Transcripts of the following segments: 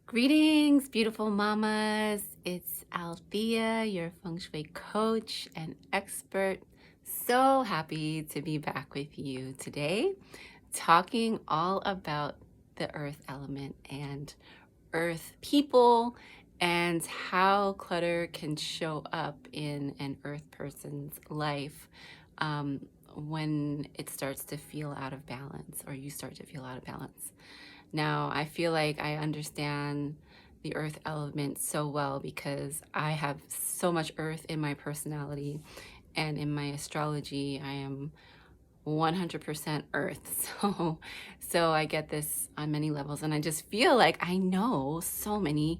Greetings, beautiful mamas. It's Althea, your feng shui coach and expert. So happy to be back with you today, talking all about the earth element and earth people and how clutter can show up in an earth person's life when it starts to feel out of balance or you start to feel out of balance. Now, I feel like I understand the earth element so well because I have so much earth in my personality and in my astrology. I am 100% earth. So I get this on many levels, and I just feel like I know so many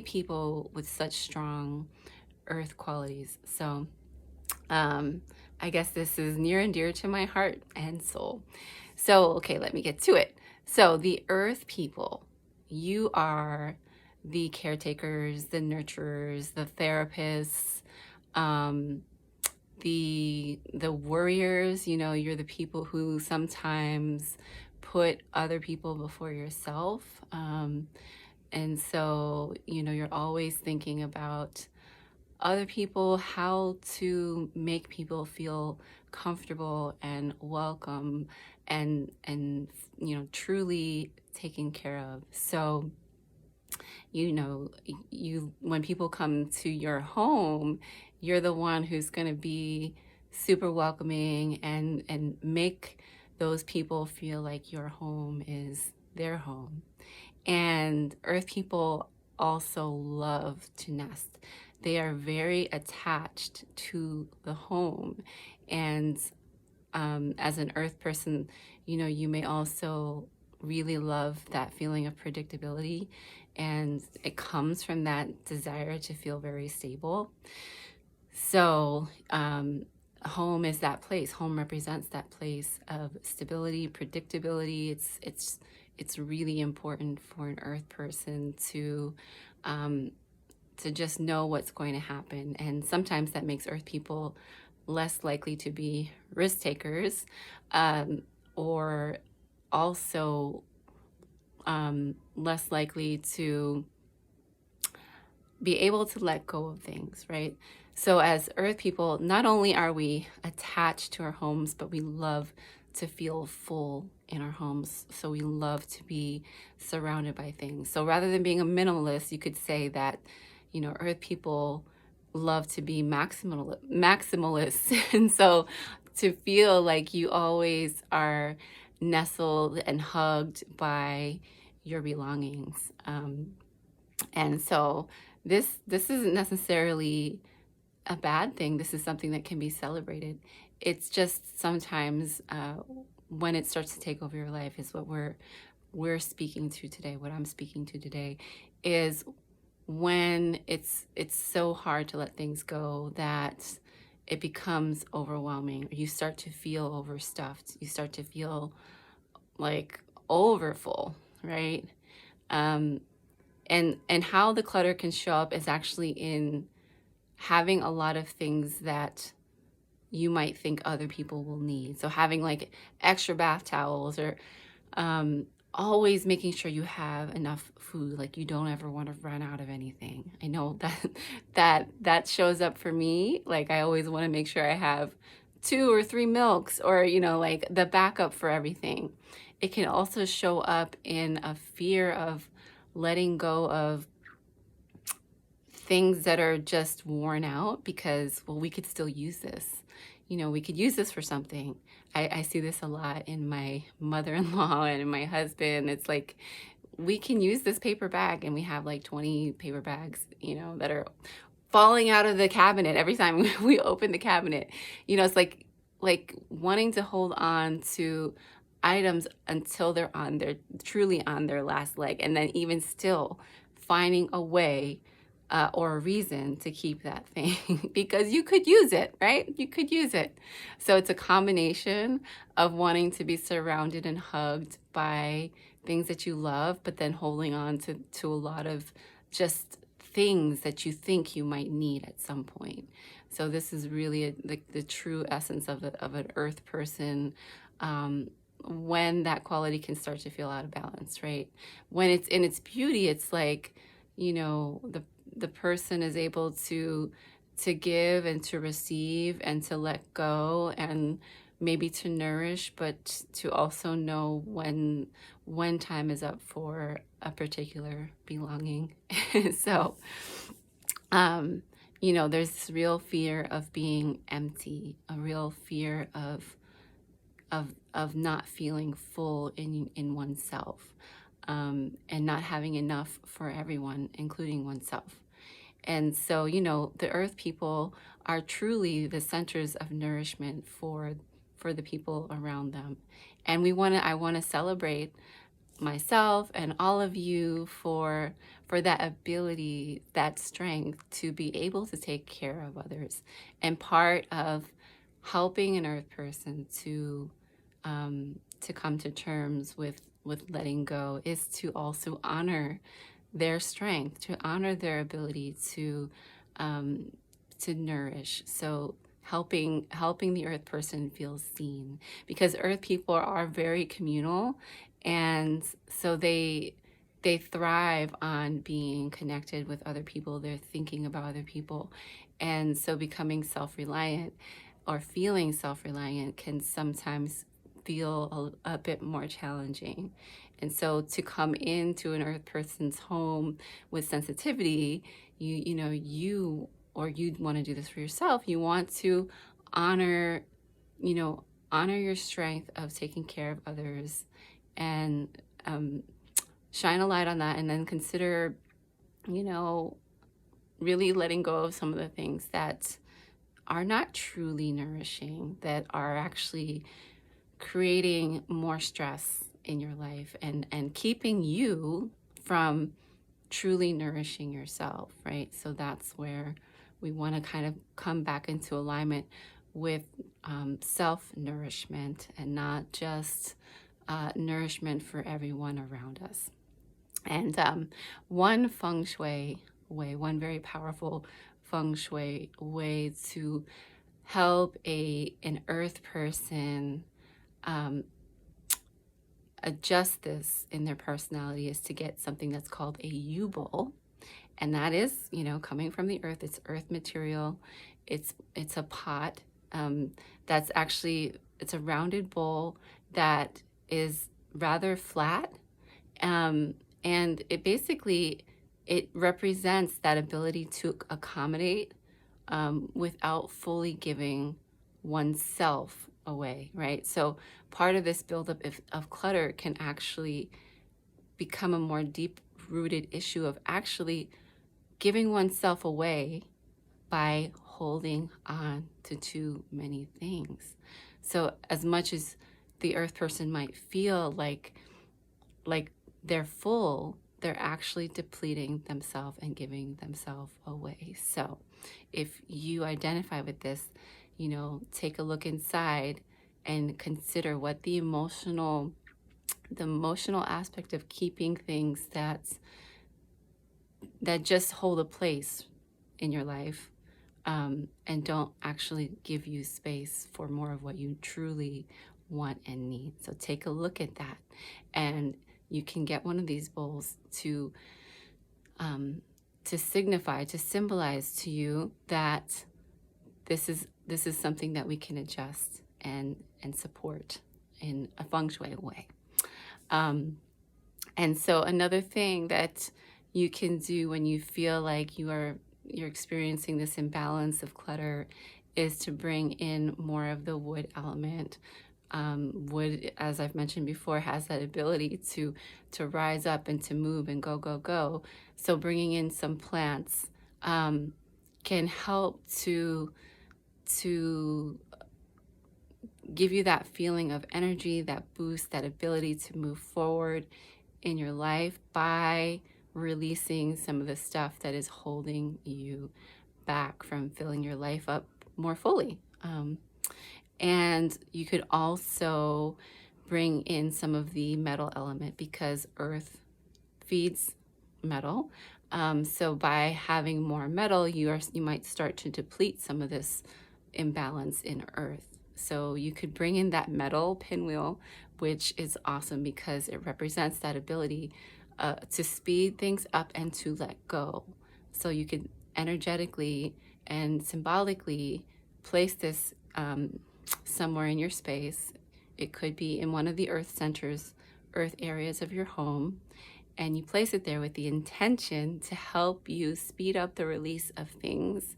people with such strong earth qualities. So um, I guess this is near and dear to my heart and soul. So, okay, let me get to it. So, the earth people, you are the caretakers, the nurturers, the therapists, um, the warriors. You're the people who sometimes put other people before yourself. And so, you're always thinking about other people, how to make people feel comfortable and welcome and truly taken care of. So, you when people come to your home, you're the one who's going to be super welcoming and make those people feel like your home is their home. And earth people also love to nest. They are very attached to the home. And as an earth person, you may also really love that feeling of predictability. And it comes from that desire to feel very stable. So, home is that place. Home represents that place of stability, predictability. It's really important for an earth person um, to just know what's going to happen. And sometimes that makes earth people less likely to be risk takers, or also less likely to be able to let go of things, right? So as earth people, not only are we attached to our homes, but we love to feel full in our homes. So we love to be surrounded by things. So rather than being a minimalist, you could say that, earth people love to be maximalists. And so to feel like you always are nestled and hugged by your belongings. And so this isn't necessarily a bad thing. This is something that can be celebrated. It's just sometimes when it starts to take over your life is what we're speaking to today. What I'm speaking to today is when it's so hard to let things go that it becomes overwhelming. You start to feel overstuffed. You start to feel like overfull, right? Um, and how the clutter can show up is actually in having a lot of things that you might think other people will need. So having like extra bath towels, or always making sure you have enough food, like you don't ever want to run out of anything. I know that that shows up for me. Like I always want to make sure I have 2 or 3 milks, or like the backup for everything. It can also show up in a fear of letting go of things that are just worn out because, well, we could still use this. We could use this for something. I see this a lot in my mother-in-law and in my husband. It's like, we can use this paper bag, and we have like 20 paper bags, that are falling out of the cabinet every time we open the cabinet. It's like wanting to hold on to items until they're truly on their last leg, and then even still finding a way or a reason to keep that thing because you could use it, right? You could use it. So it's a combination of wanting to be surrounded and hugged by things that you love, but then holding on to a lot of just things that you think you might need at some point. So this is really the true essence of an earth person, when that quality can start to feel out of balance, right? When it's in its beauty, it's like, the person is able to give and to receive and to let go and maybe to nourish, but to also know when time is up for a particular belonging. So, um, there's this real fear of being empty, a real fear of not feeling full in oneself, and not having enough for everyone, including oneself. And so, the earth people are truly the centers of nourishment for the people around them. And I want to celebrate myself and all of you for that ability, that strength to be able to take care of others. And part of helping an earth person to come to terms with letting go is to also honor their strength, to honor their ability to nourish. So helping the earth person feel seen, because earth people are very communal, and so they thrive on being connected with other people. They're thinking about other people, and so becoming self-reliant or feeling self-reliant can sometimes feel a bit more challenging. And so to come into an earth person's home with sensitivity, you'd want to do this for yourself. You want to honor, honor your strength of taking care of others, and shine a light on that, and then consider, really letting go of some of the things that are not truly nourishing, that are actually creating more stress in your life and keeping you from truly nourishing yourself, right? So that's where we want to kind of come back into alignment with self-nourishment, and not just nourishment for everyone around us. And one feng shui way, one very powerful feng shui way to help an earth person adjust this in their personality is to get something that's called a U-bowl. And that is, coming from the earth. It's earth material. It's a pot. That's actually, it's a rounded bowl that is rather flat. And it represents that ability to accommodate without fully giving oneself away, right? So part of this buildup of clutter can actually become a more deep-rooted issue of actually giving oneself away by holding on to too many things. So as much as the earth person might feel like they're full, they're actually depleting themselves and giving themselves away. So if you identify with this, take a look inside and consider what the emotional aspect of keeping things that just hold a place in your life, and don't actually give you space for more of what you truly want and need. So take a look at that, and you can get one of these bowls to signify, to symbolize to you that this is something that we can adjust and support in a feng shui way. And so another thing that you can do when you feel like you're experiencing this imbalance of clutter is to bring in more of the wood element. Wood, as I've mentioned before, has that ability to rise up and to move and go, go, go. So bringing in some plants can help to give you that feeling of energy, that boost, that ability to move forward in your life by releasing some of the stuff that is holding you back from filling your life up more fully. And you could also bring in some of the metal element, because earth feeds metal. So by having more metal, you might start to deplete some of this imbalance in earth. So you could bring in that metal pinwheel which is awesome because it represents that ability to speed things up and to let go. So you can energetically and symbolically place this somewhere in your space. It could be in one of the earth centers, earth areas of your home, and you place it there with the intention to help you speed up the release of things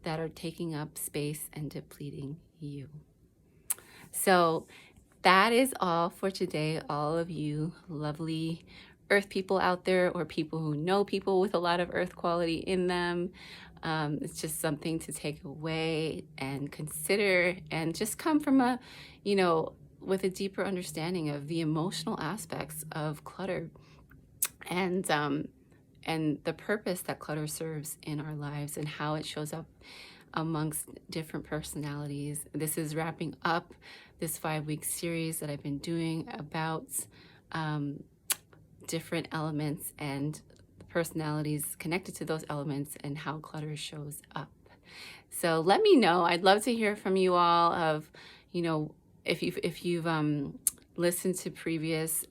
that are taking up space and depleting you. So that is all for today, all of you lovely earth people out there, or people who know people with a lot of earth quality in them. It's just something to take away and consider, and just come from a, with a deeper understanding of the emotional aspects of clutter, and the purpose that clutter serves in our lives, and how it shows up amongst different personalities. This is wrapping up this 5-week series that I've been doing about different elements and the personalities connected to those elements, and how clutter shows up. So let me know. I'd love to hear from you all of, if you've listened to previous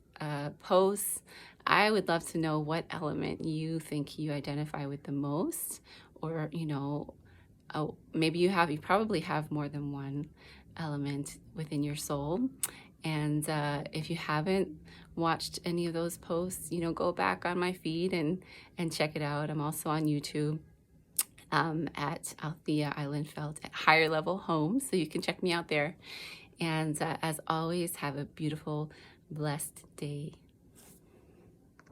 posts. I would love to know what element you think you identify with the most, or maybe you probably have more than one element within your soul. And if you haven't watched any of those posts, go back on my feed and check it out. I'm also on YouTube at Althea Islandfeld at Higher Level Home, so you can check me out there. And as always, have a beautiful, blessed day.